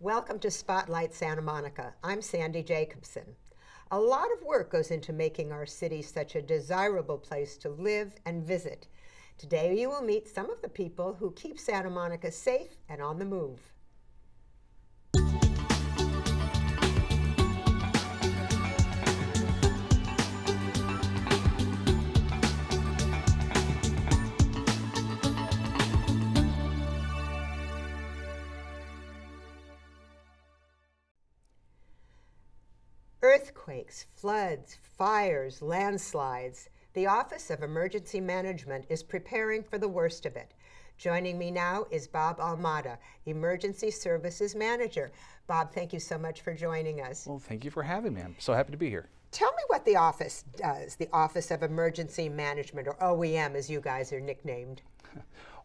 Welcome to Spotlight Santa Monica. I'm Sandy Jacobson. A lot of work goes into making our city such a desirable place to live and visit. Today you will meet some of the people who keep Santa Monica safe and on the move. Earthquakes, floods, fires, landslides. The Office of Emergency Management is preparing for the worst of it. Joining me now is Bob Almada, Emergency Services Manager. Bob, thank you so much for joining us. Well, thank you for having me. I'm so happy to be here. Tell me what the office does, the Office of Emergency Management, or OEM as you guys are nicknamed.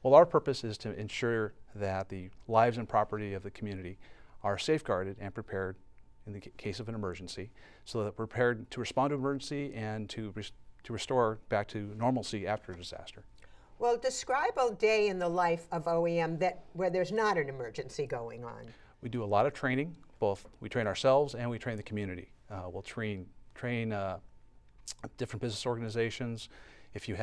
Well, our purpose is to ensure that the lives and property of the community are safeguarded and prepared in the case of an emergency, so that we're prepared to respond to emergency and to restore back to normalcy after a disaster. Well, describe a day in the life of OEM where there's not an emergency going on. We do a lot of training. Both we train ourselves and we train the community. We'll train different business organizations. If you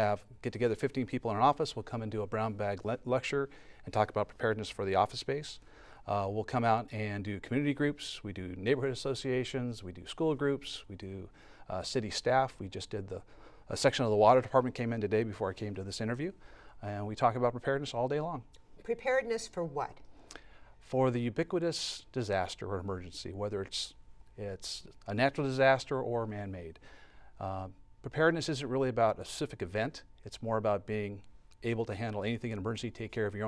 get together 15 people in an office, we'll come and do a brown bag lecture and talk about preparedness for the office space. We'll come out and do community groups, we do neighborhood associations, we do school groups, we do city staff. We just did a section of the water department came in today before I came to this interview, and we talk about preparedness all day long. Preparedness for what? For the ubiquitous disaster or emergency, whether it's a natural disaster or man-made. Preparedness isn't really about a specific event, it's more about being able to handle anything in emergency, take care of your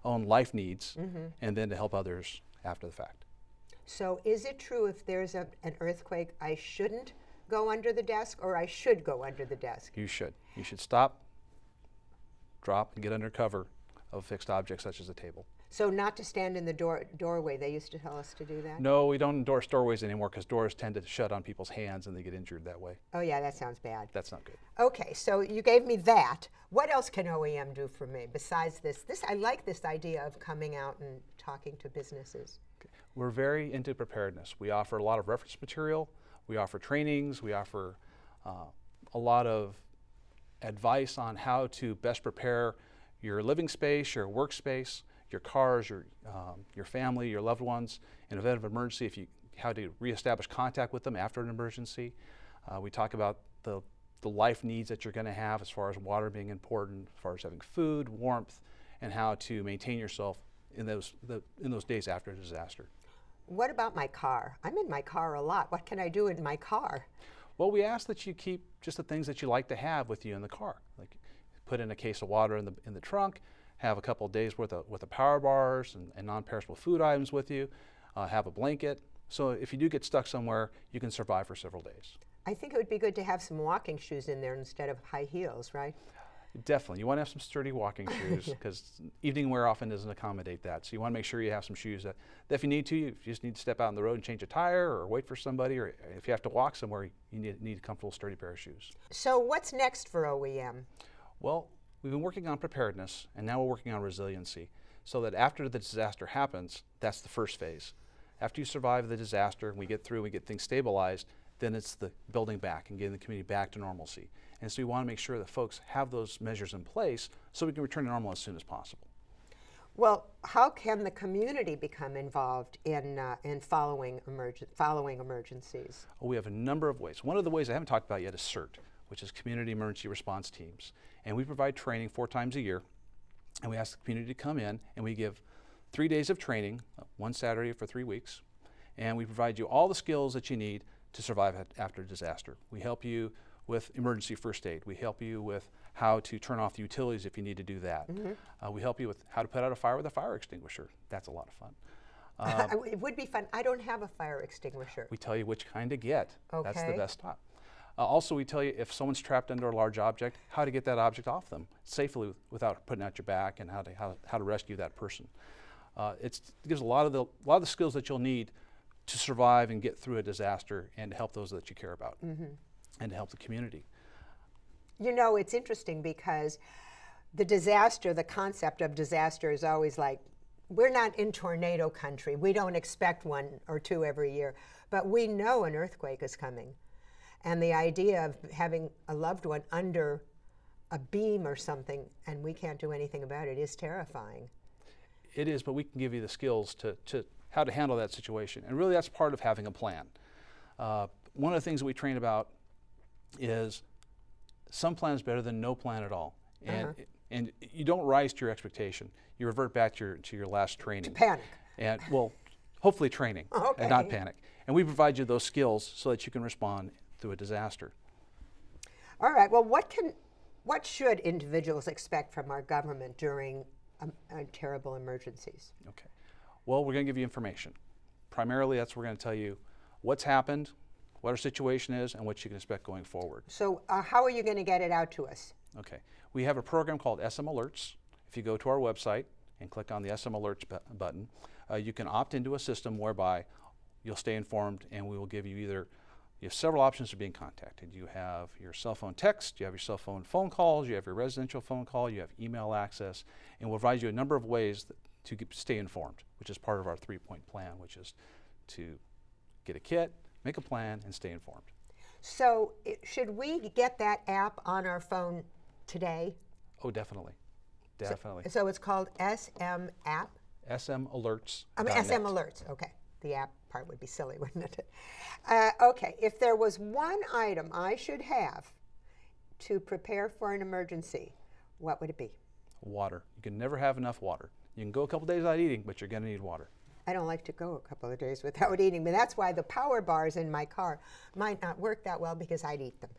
own life needs, and then to help others after the fact. So is it true if there's an earthquake, I shouldn't go under the desk, or I should go under the desk? You should. You should stop, drop, and get under cover of a fixed object such as a table. So not to stand in the doorway. They used to tell us to do that? No, we don't endorse doorways anymore because doors tend to shut on people's hands and they get injured that way. Oh yeah, that sounds bad. That's not good. Okay, so you gave me that. What else can OEM do for me besides this? I like this idea of coming out and talking to businesses. Okay. We're very into preparedness. We offer a lot of reference material. We offer trainings. We offer a lot of advice on how to best prepare your living space, your workspace, your cars, your family, your loved ones in event of emergency, how to reestablish contact with them after an emergency. We talk about the life needs that you're going to have as far as water being important, as far as having food, warmth, and how to maintain yourself in those days after a disaster. What about my car? I'm in my car a lot. What can I do in my car? Well, we ask that you keep just the things that you like to have with you in the car. Like put in a case of water in the trunk, have a couple of days worth of power bars and non-perishable food items with you, have a blanket. So if you do get stuck somewhere, you can survive for several days. I think it would be good to have some walking shoes in there instead of high heels, right? Definitely. You want to have some sturdy walking shoes because evening wear often doesn't accommodate that. So you want to make sure you have some shoes that if you need to, if you just need to step out on the road and change a tire or wait for somebody, or if you have to walk somewhere, you need a comfortable, sturdy pair of shoes. So what's next for OEM? Well, we've been working on preparedness, and now we're working on resiliency, so that after the disaster happens, that's the first phase. After you survive the disaster, and we get through, we get things stabilized, then it's the building back and getting the community back to normalcy. And so we want to make sure that folks have those measures in place so we can return to normal as soon as possible. Well, how can the community become involved in following emergencies? Well, we have a number of ways. One of the ways I haven't talked about yet is CERT, which is Community Emergency Response Teams. And we provide training 4 times a year, and we ask the community to come in, and we give 3 days of training, one Saturday for 3 weeks, and we provide you all the skills that you need to survive after a disaster. We help you with emergency first aid. We help you with how to turn off the utilities if you need to do that. We help you with how to put out a fire with a fire extinguisher. That's a lot of fun. It would be fun. I don't have a fire extinguisher. We tell you which kind to get. Okay. That's the best stop. Also, we tell you if someone's trapped under a large object, how to get that object off them safely without putting out your back, and how to rescue that person. It gives a lot of the skills that you'll need to survive and get through a disaster, and to help those that you care about, and to help the community. You know, it's interesting because the concept of disaster is always like we're not in tornado country. We don't expect one or two every year, but we know an earthquake is coming. And the idea of having a loved one under a beam or something and we can't do anything about it is terrifying. It is, but we can give you the skills to how to handle that situation. And really that's part of having a plan. One of the things that we train about is some plan is better than no plan at all. And you don't rise to your expectation. You revert back to your last training. To panic. And well, hopefully training Okay. and not panic. And we provide you those skills so that you can respond to a disaster. All right, well, what should individuals expect from our government during terrible emergencies? Okay. Well, we're going to give you information. Primarily, that's we're going to tell you what's happened, what our situation is, and what you can expect going forward. So how are you going to get it out to us? Okay. We have a program called SM Alerts. If you go to our website and click on the SM Alerts button, you can opt into a system whereby you'll stay informed, and we will give you you have several options for being contacted. You have your cell phone text, you have your cell phone phone calls, you have your residential phone call, you have email access, and we'll provide you a number of ways to stay informed, which is part of our 3-point plan, which is to get a kit, make a plan, and stay informed. So should we get that app on our phone today? Oh, definitely. Definitely. So it's called SM app? SMAlerts. SM Alerts, okay. The app part would be silly, wouldn't it? Okay, if there was one item I should have to prepare for an emergency, what would it be? Water. You can never have enough water. You can go a couple days without eating, but you're going to need water. I don't like to go a couple of days without eating, but that's why the power bars in my car might not work that well because I'd eat them.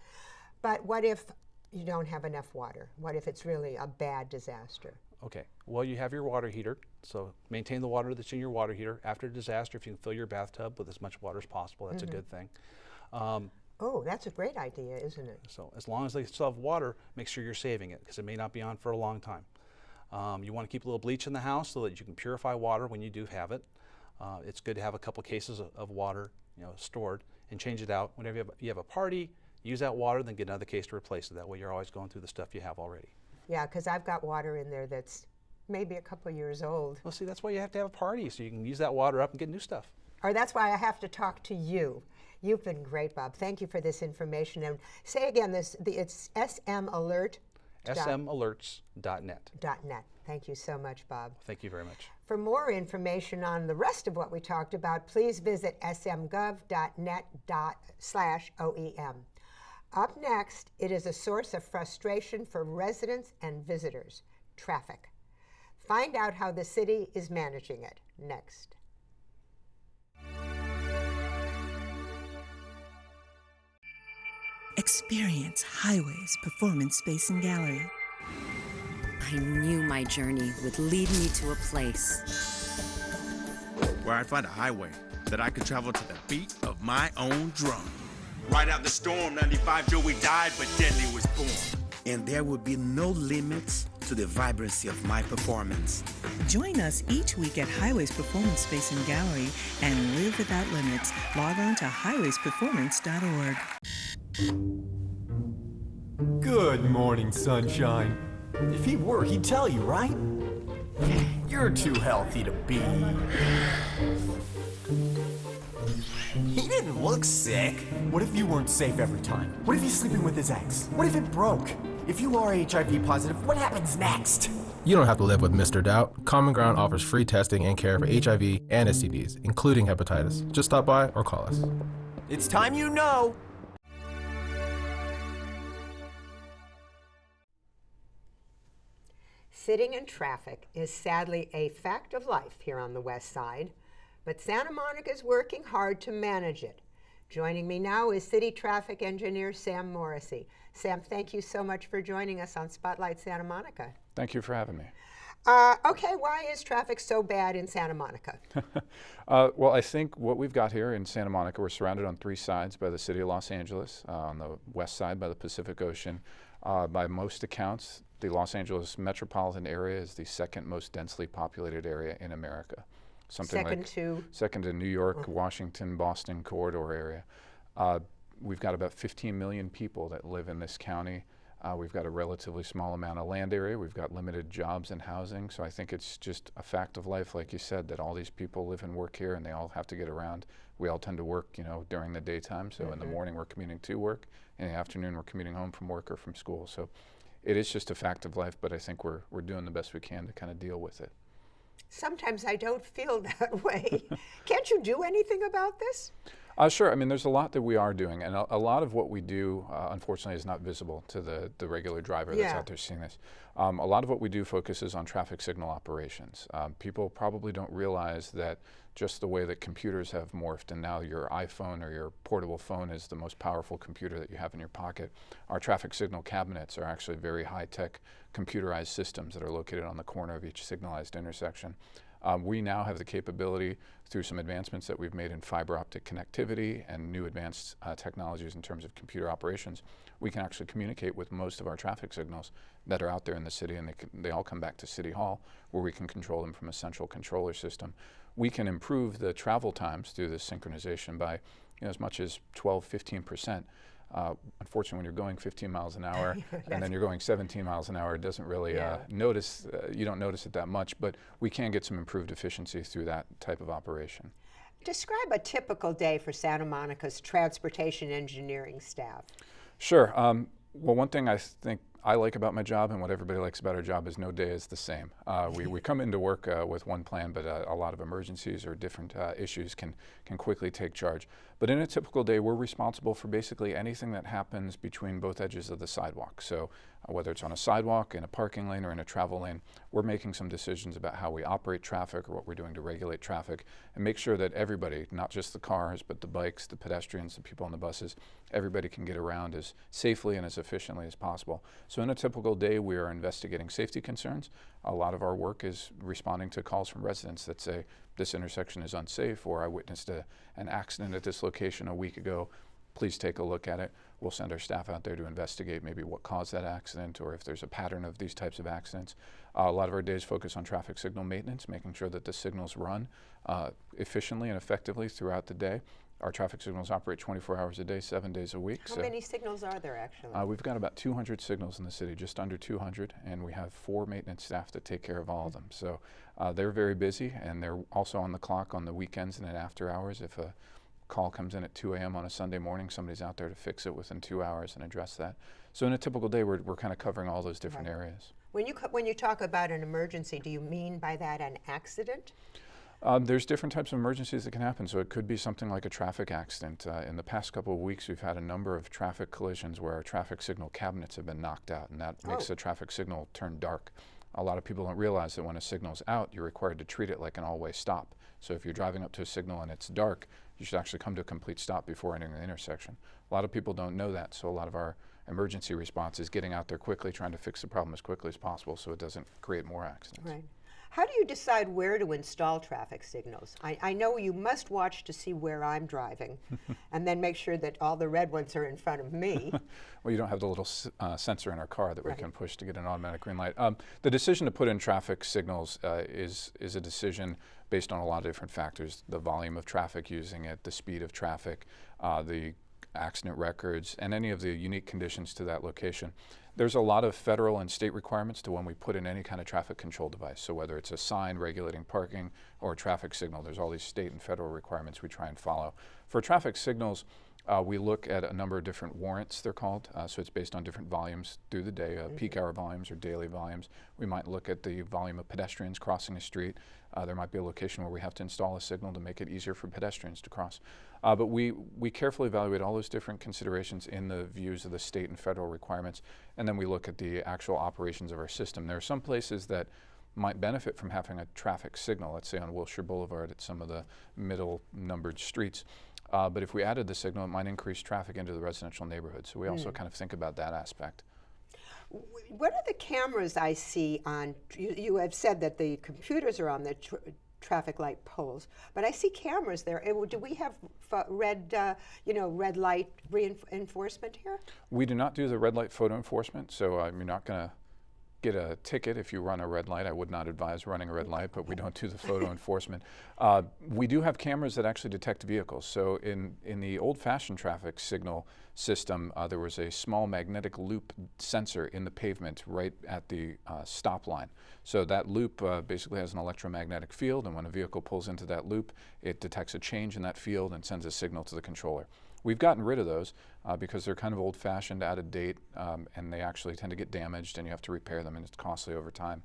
But what if you don't have enough water? What if it's really a bad disaster? Okay, well, you have your water heater, so maintain the water that's in your water heater. After a disaster, if you can fill your bathtub with as much water as possible, that's a good thing. Oh, that's a great idea, isn't it? So as long as they still have water, make sure you're saving it because it may not be on for a long time. You want to keep a little bleach in the house so that you can purify water when you do have it. It's good to have a couple cases of water, stored and change it out. Whenever you have a party, use that water, then get another case to replace it. That way you're always going through the stuff you have already. Yeah, because I've got water in there that's maybe a couple years old. Well, see, that's why you have to have a party, so you can use that water up and get new stuff. Or that's why I have to talk to you. You've been great, Bob. Thank you for this information. And say again, it's SMAlert. SMAlerts.net. .net. Thank you so much, Bob. Thank you very much. For more information on the rest of what we talked about, please visit smgov.net/OEM. Up next, it is a source of frustration for residents and visitors: traffic. Find out how the city is managing it next. Experience Highways Performance Space and Gallery. I knew my journey would lead me to a place where I'd find a highway that I could travel to the beat of my own drum. Right out the storm, 95 Joey died, but Deadly was born. And there would be no limits to the vibrancy of my performance. Join us each week at Highways Performance Space and Gallery and live without limits. Log on to highwaysperformance.org. Good morning, sunshine. If he were, he'd tell you, right? You're too healthy to be. He didn't look sick. What if you weren't safe every time? What if he's sleeping with his ex? What if it broke? If you are HIV positive, what happens next? You don't have to live with Mr. Doubt. Common Ground offers free testing and care for HIV and STDs, including hepatitis. Just stop by or call us. It's time you know. Sitting in traffic is sadly a fact of life here on the West Side, but Santa Monica is working hard to manage it. Joining me now is City Traffic Engineer Sam Morrissey. Sam, thank you so much for joining us on Spotlight Santa Monica. Thank you for having me. Okay, why is traffic so bad in Santa Monica? Well, I think what we've got here in Santa Monica, we're surrounded on three sides by the city of Los Angeles, on the west side by the Pacific Ocean. By most accounts, the Los Angeles metropolitan area is the second most densely populated area in America. Second to New York, Washington, Boston corridor area. We've got about 15 million people that live in this county. We've got a relatively small amount of land area. We've got limited jobs and housing. So I think it's just a fact of life, like you said, that all these people live and work here and they all have to get around. We all tend to work, during the daytime. So in the morning we're commuting to work. In the afternoon we're commuting home from work or from school. So it is just a fact of life, but I think we're doing the best we can to kind of deal with it. Sometimes I don't feel that way. Can't you do anything about this? Sure. I mean, there's a lot that we are doing, and a lot of what we do, unfortunately, is not visible to the regular driver that's out there seeing this. A lot of what we do focuses on traffic signal operations. People probably don't realize that just the way that computers have morphed, and now your iPhone or your portable phone is the most powerful computer that you have in your pocket. Our traffic signal cabinets are actually very high-tech computerized systems that are located on the corner of each signalized intersection. We now have the capability, through some advancements that we've made in fiber optic connectivity and new advanced technologies in terms of computer operations, we can actually communicate with most of our traffic signals that are out there in the city, and they all come back to City Hall, where we can control them from a central controller system. We can improve the travel times through this synchronization by as much as 12–15%. Unfortunately, when you're going 15 miles an hour and then you're going 17 miles an hour, it doesn't really you don't notice it that much, but we can get some improved efficiency through that type of operation. Describe a typical day for Santa Monica's transportation engineering staff. Sure. Well, one thing I think I like about my job and what everybody likes about our job is no day is the same. We come into work with one plan, but a lot of emergencies or different issues can quickly take charge. But in a typical day, we're responsible for basically anything that happens between both edges of the sidewalk. So whether it's on a sidewalk, in a parking lane, or in a travel lane, we're making some decisions about how we operate traffic or what we're doing to regulate traffic and make sure that everybody, not just the cars, but the bikes, the pedestrians, the people on the buses, everybody can get around as safely and as efficiently as possible. So in a typical day, we are investigating safety concerns. A lot of our work is responding to calls from residents that say, this intersection is unsafe, or I witnessed an accident at this location a week ago. Please take a look at it. We'll send our staff out there to investigate maybe what caused that accident or if there's a pattern of these types of accidents. A lot of our days focus on traffic signal maintenance, making sure that the signals run efficiently and effectively throughout the day. Our traffic signals operate 24 hours a day, 7 days a week. How many signals are there actually? We've got about 200 signals in the city, just under 200, and we have 4 maintenance staff that take care of all of them. So they're very busy, and they're also on the clock on the weekends and at after hours. If a call comes in at 2 a.m. on a Sunday morning, somebody's out there to fix it within 2 hours and address that. So in a typical day, we're kind of covering all those different areas. When you talk about an emergency, do you mean by that an accident? There's different types of emergencies that can happen. So it could be something like a traffic accident. In the past couple of weeks, we've had a number of traffic collisions where our traffic signal cabinets have been knocked out, and that makes the traffic signal turn dark. A lot of people don't realize that when a signal's out, you're required to treat it like an all-way stop. So if you're driving up to a signal and it's dark, you should actually come to a complete stop before entering the intersection. A lot of people don't know that, so a lot of our emergency response is getting out there quickly, trying to fix the problem as quickly as possible so it doesn't create more accidents. Right. How do you decide where to install traffic signals? I know you must watch to see where I'm driving and then make sure that all the red ones are in front of me. Well, you don't have the little sensor in our car that we can push to get an automatic green light. The decision to put in traffic signals is a decision based on a lot of different factors: the volume of traffic using it, the speed of traffic, the accident records, and any of the unique conditions to that location. There's a lot of federal and state requirements to when we put in any kind of traffic control device. So whether it's a sign regulating parking or a traffic signal, there's all these state and federal requirements we try and follow. For traffic signals, we look at a number of different warrants, they're called. So it's based on different volumes through the day, peak hour volumes or daily volumes. We might look at the volume of pedestrians crossing a street. There might be a location where we have to install a signal to make it easier for pedestrians to cross. But we carefully evaluate all those different considerations in the views of the state and federal requirements, and then we look at the actual operations of our system. There are some places that might benefit from having a traffic signal, let's say on Wilshire Boulevard at some of the middle numbered streets. But if we added the signal, it might increase traffic into the residential neighborhood. So we also kind of think about that aspect. What are the cameras I see on? You have said that the computers are on the traffic light poles, but I see cameras there. Do we have red light reinforcement here? We do not do the red light photo enforcement, so you're not going to get a ticket if you run a red light. I would not advise running a red light, but we don't do the photo enforcement. We do have cameras that actually detect vehicles. So in the old-fashioned traffic signal system, there was a small magnetic loop sensor in the pavement right at the stop line. So that loop basically has an electromagnetic field, and when a vehicle pulls into that loop, it detects a change in that field and sends a signal to the controller. We've gotten rid of those because they're kind of old-fashioned, out of date, and they actually tend to get damaged, and you have to repair them, and it's costly over time.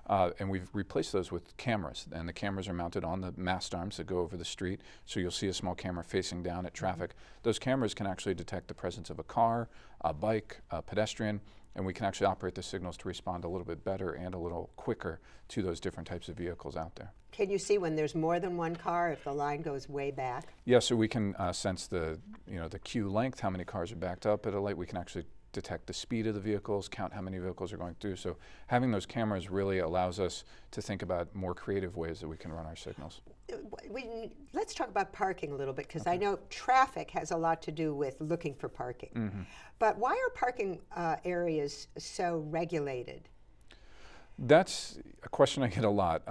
And we've replaced those with cameras, and the cameras are mounted on the mast arms that go over the street, so you'll see a small camera facing down at traffic. Those cameras can actually detect the presence of a car, a bike, a pedestrian, and we can actually operate the signals to respond a little bit better and a little quicker to those different types of vehicles out there. Can you see when there's more than one car, if the line goes way back? Yes, so we can sense the queue length, how many cars are backed up at a light. We can actually detect the speed of the vehicles, count how many vehicles are going through. So having those cameras really allows us to think about more creative ways that we can run our signals. Let's talk about parking a little bit, because I know traffic has a lot to do with looking for parking. But why are parking areas so regulated? That's a question I get a lot.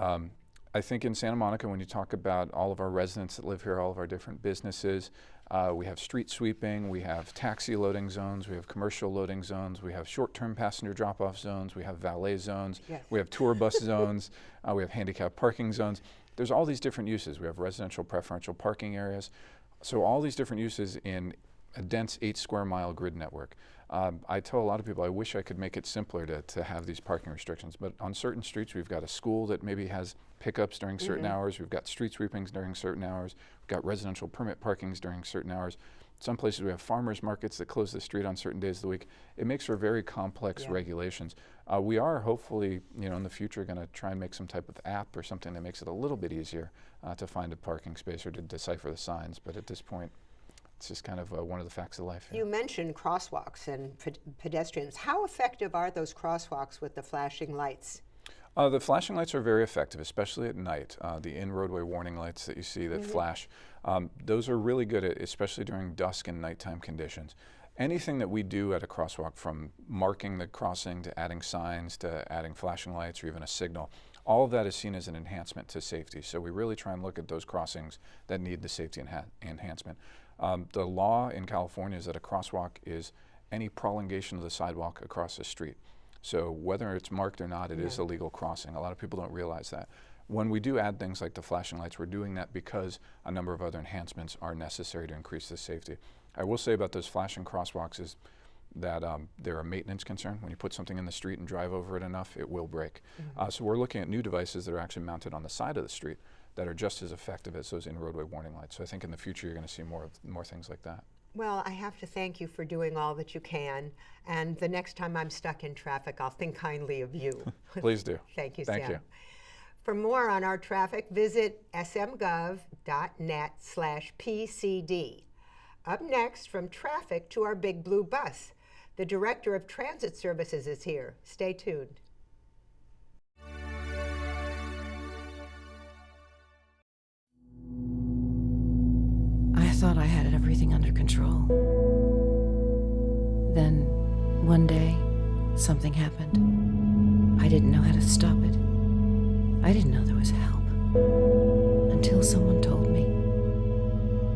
I think in Santa Monica, when you talk about all of our residents that live here, all of our different businesses, we have street sweeping, we have taxi loading zones, we have commercial loading zones, we have short-term passenger drop-off zones, we have valet zones, we have tour bus zones, we have handicap parking zones. There's all these different uses. We have residential preferential parking areas. So all these different uses in a dense 8-square-mile grid network. I tell a lot of people I wish I could make it simpler to have these parking restrictions, but on certain streets we've got a school that maybe has pickups during certain hours, we've got street sweepings during certain hours, we've got residential permit parkings during certain hours. Some places we have farmers markets that close the street on certain days of the week. It makes for very complex regulations. We are hopefully, in the future, going to try and make some type of app or something that makes it a little bit easier to find a parking space or to decipher the signs, but at this point, it's just kind of one of the facts of life. You mentioned crosswalks and pedestrians. How effective are those crosswalks with the flashing lights? The flashing lights are very effective, especially at night. The in-roadway warning lights that you see that flash, those are really good, especially during dusk and nighttime conditions. Anything that we do at a crosswalk, from marking the crossing to adding signs to adding flashing lights or even a signal, all of that is seen as an enhancement to safety. So we really try and look at those crossings that need the safety enhancement. The law in California is that a crosswalk is any prolongation of the sidewalk across the street. So whether it's marked or not, it is a legal crossing. A lot of people don't realize that. When we do add things like the flashing lights, we're doing that because a number of other enhancements are necessary to increase the safety. I will say about those flashing crosswalks is that they're a maintenance concern. When you put something in the street and drive over it enough, it will break. So we're looking at new devices that are actually mounted on the side of the street that are just as effective as those in-roadway warning lights. So I think in the future you're going to see more things like that. Well, I have to thank you for doing all that you can, and the next time I'm stuck in traffic, I'll think kindly of you. Please do. Thank you, Thank Sam. you. For more on our traffic, visit smgov.net/PCD. Up next, from traffic to our big blue bus. The Director of Transit Services is here. Stay tuned. I thought I had everything under control. Then, one day, something happened. I didn't know how to stop it. I didn't know there was help. Until someone told me.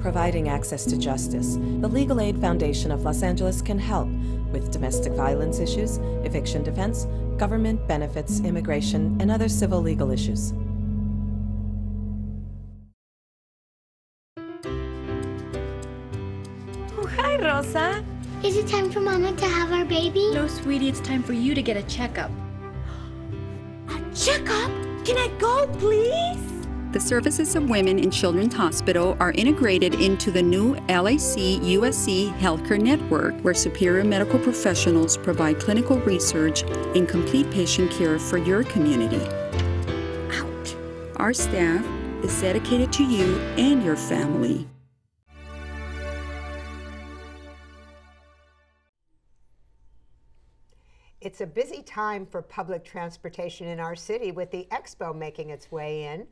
Providing access to justice, the Legal Aid Foundation of Los Angeles can help with domestic violence issues, eviction defense, government benefits, immigration, and other civil legal issues. Oh, hi, Rosa. Is it time for Mama to have our baby? No, sweetie, it's time for you to get a checkup. A checkup? Can I go, please? The services of Women in Children's Hospital are integrated into the new LAC USC Healthcare Network, where superior medical professionals provide clinical research and complete patient care for your community. Ouch. Our staff is dedicated to you and your family. It's a busy time for public transportation in our city, with the Expo making its way in.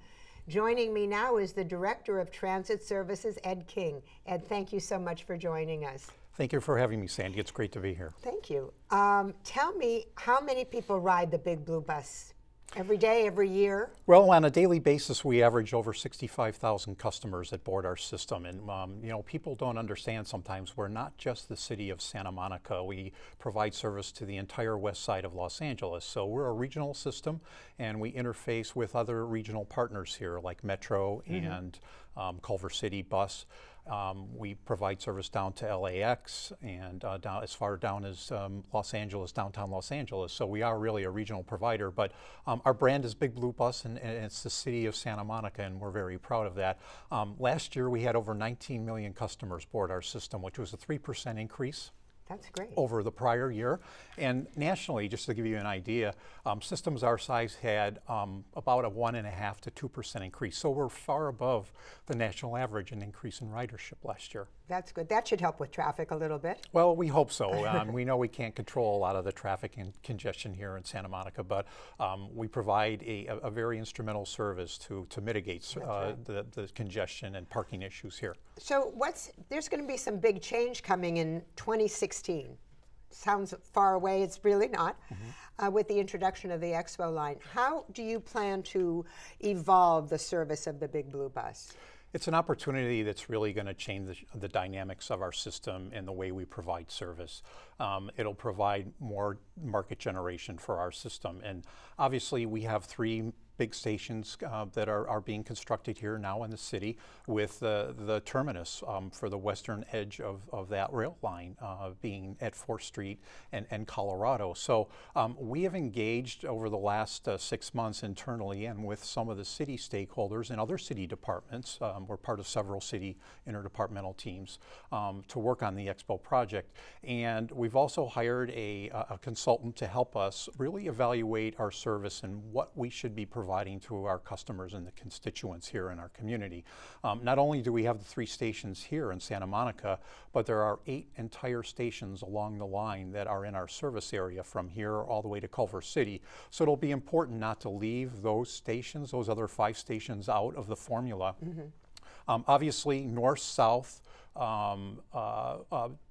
Joining me now is the Director of Transit Services, Ed King. Ed, thank you so much for joining us. Thank you for having me, Sandy. It's great to be here. Thank you. Tell me, how many people ride the Big Blue Bus? Every day, every year? Well, on a daily basis, we average over 65,000 customers that board our system. And, you know, people don't understand sometimes we're not just the city of Santa Monica. We provide service to the entire west side of Los Angeles. So we're a regional system, and we interface with other regional partners here like Metro and Culver City Bus. We provide service down to LAX and down as far down as Los Angeles, downtown Los Angeles. So we are really a regional provider, but our brand is Big Blue Bus, and it's the city of Santa Monica, and we're very proud of that. Last year we had over 19 million customers board our system, which was a 3% increase. That's great. Over the prior year. And nationally, just to give you an idea, systems our size had about a 1.5% to 2% increase. So we're far above the national average in increase in ridership last year. That's good. That should help with traffic a little bit. Well, we hope so. We know we can't control a lot of the traffic and congestion here in Santa Monica, but we provide a very instrumental service to mitigate the congestion and parking issues here. So there's going to be some big change coming in 2016. Sounds far away, it's really not, with the introduction of the Expo line. How do you plan to evolve the service of the Big Blue Bus? It's an opportunity that's really going to change the dynamics of our system and the way we provide service. It'll provide more market generation for our system. And obviously we have 3 big stations that are being constructed here now in the city, with the terminus for the western edge of that rail line being at 4th Street and Colorado. So we have engaged over the last 6 months internally and with some of the city stakeholders and other city departments. We're part of several city interdepartmental teams to work on the Expo project. And we've also hired a consultant to help us really evaluate our service and what we should be providing to our customers and the constituents here in our community. Not only do we have the 3 stations here in Santa Monica, but there are 8 entire stations along the line that are in our service area from here all the way to Culver City. So it'll be important not to leave those stations, those other 5 stations, out of the formula. Obviously, north-south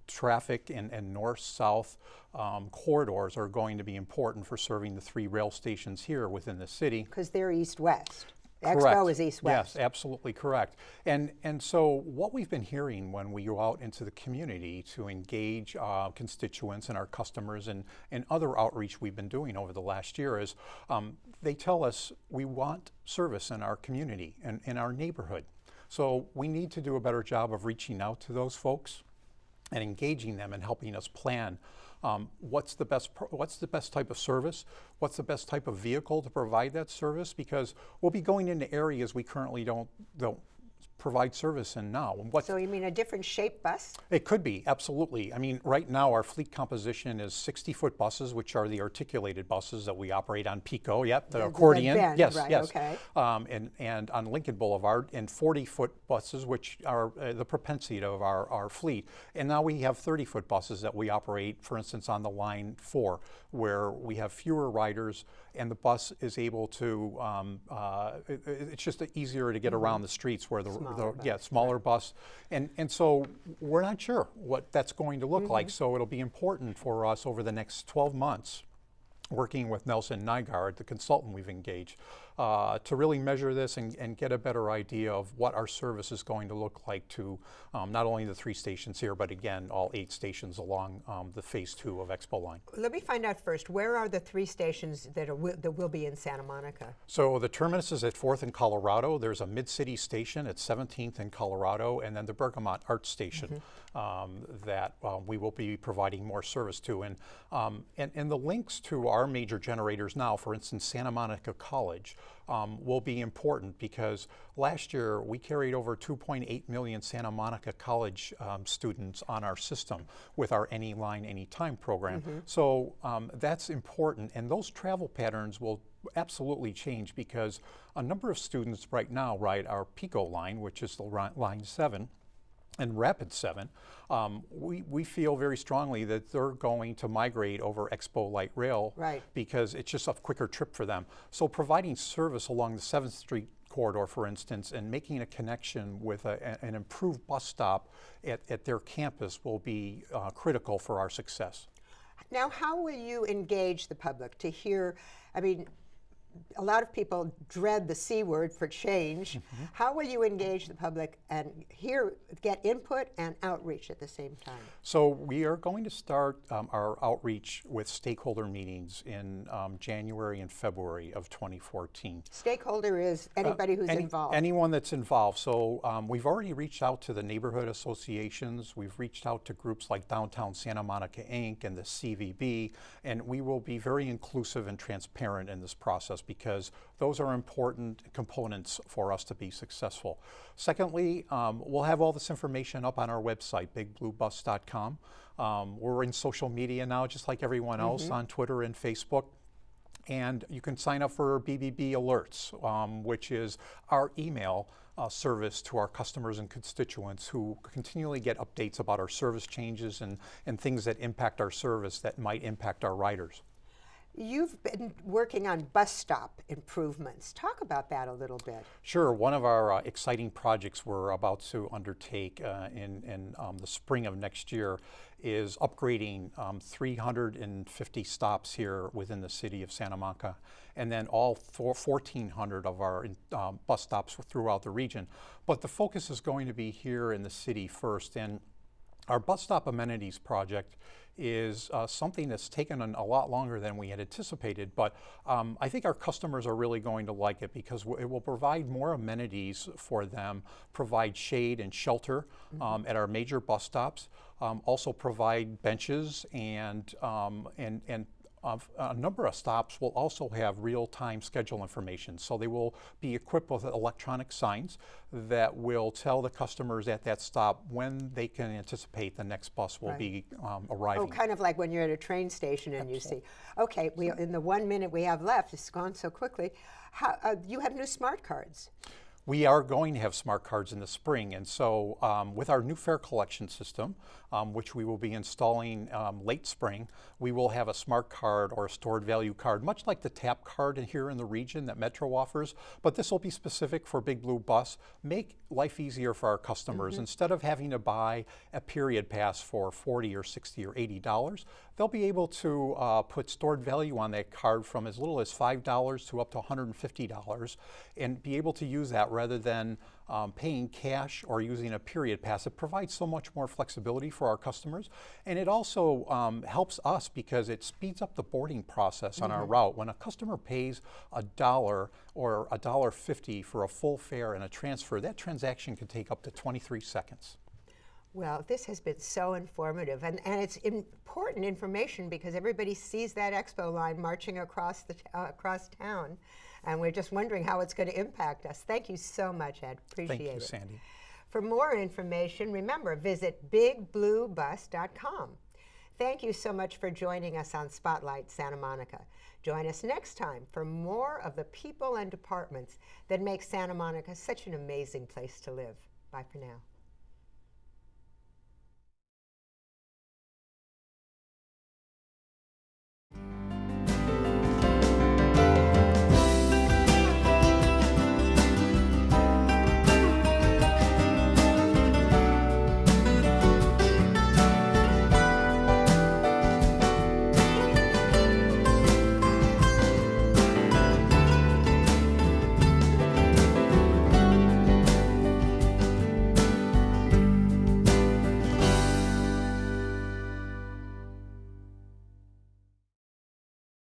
traffic and north-south corridors are going to be important for serving the 3 rail stations here within the city. Because they're east-west. Correct. Expo is east-west. Yes, absolutely correct. And so what we've been hearing when we go out into the community to engage constituents and our customers and other outreach we've been doing over the last year is they tell us we want service in our community and in our neighborhood. So we need to do a better job of reaching out to those folks and engaging them and helping us plan what's the best type of service, what's the best type of vehicle to provide that service, because we'll be going into areas we currently don't provide service in now. So you mean a different shape bus? It could be, absolutely. I mean, right now our fleet composition is 60-foot buses, which are the articulated buses that we operate on Pico. Yep, the accordion. Bend, yes, right, yes. Okay. And on Lincoln Boulevard, and 40-foot buses, which are the propensity of our fleet. And now we have 30-foot buses that we operate, for instance, on the line 4, where we have fewer riders, and the bus is able to, it's just easier to get around the streets where smaller bus. And so we're not sure what that's going to look like. So it'll be important for us over the next 12 months, working with Nelson Nygaard, the consultant we've engaged, to really measure this and get a better idea of what our service is going to look like to not only the 3 stations here, but again, all 8 stations along the phase 2 of Expo line. Let me find out first, where are the 3 stations that will be in Santa Monica? So the terminus is at 4th and Colorado. There's a mid-city station at 17th and Colorado, and then the Bergamot Art Station that we will be providing more service to. And the links to our major generators now, for instance, Santa Monica College, will be important, because last year we carried over 2.8 million Santa Monica College students on our system with our Anyline, Anytime program. So that's important, and those travel patterns will absolutely change, because a number of students right now ride our Pico line, which is the line 7, and Rapid 7. We feel very strongly that they're going to migrate over Expo Light Rail, because it's just a quicker trip for them. So providing service along the 7th Street corridor, for instance, and making a connection with an improved bus stop at their campus will be critical for our success. Now, how will you engage the public to hear, I mean, a lot of people dread the C word for change. Mm-hmm. How will you engage the public and get input and outreach at the same time? So we are going to start our outreach with stakeholder meetings in January and February of 2014. Stakeholder is anybody who's involved. Anyone that's involved. So we've already reached out to the neighborhood associations. We've reached out to groups like Downtown Santa Monica Inc. and the CVB, and we will be very inclusive and transparent in this process because those are important components for us to be successful. Secondly, we'll have all this information up on our website, bigbluebus.com. We're in social media now, just like everyone else, on Twitter and Facebook. And you can sign up for BBB Alerts, which is our email service to our customers and constituents who continually get updates about our service changes and things that impact our service that might impact our riders. You've been working on bus stop improvements. Talk about that a little bit. Sure. One of our exciting projects we're about to undertake in the spring of next year is upgrading 350 stops here within the city of Santa Monica, and then all 1,400 of our bus stops throughout the region. But the focus is going to be here in the city first, and our bus stop amenities project is something that's taken a lot longer than we had anticipated, but I think our customers are really going to like it because it will provide more amenities for them, provide shade and shelter at our major bus stops, also provide benches, and a number of stops will also have real-time schedule information. So they will be equipped with electronic signs that will tell the customers at that stop when they can anticipate the next bus will be arriving. Oh, kind of like when you're at a train station and you see. Okay, in the 1 minute we have left, it's gone so quickly. You have new smart cards. We are going to have smart cards in the spring, and so with our new fare collection system, which we will be installing late spring, we will have a smart card or a stored value card, much like the TAP card here in the region that Metro offers, but this will be specific for Big Blue Bus. Make life easier for our customers. Instead of having to buy a period pass for $40 or $60 or $80, they'll be able to put stored value on that card from as little as $5 to up to $150 and be able to use that rather than paying cash or using a period pass. It provides so much more flexibility for our customers, and it also helps us because it speeds up the boarding process on our route. When a customer pays $1 or $1.50 for a full fare and a transfer, that transaction can take up to 23 seconds. Well, this has been so informative, and it's important information because everybody sees that expo line marching across town, and we're just wondering how it's going to impact us. Thank you so much, Ed. Appreciate it. Thank you, Sandy. For more information, remember, visit bigbluebus.com. Thank you so much for joining us on Spotlight Santa Monica. Join us next time for more of the people and departments that make Santa Monica such an amazing place to live. Bye for now.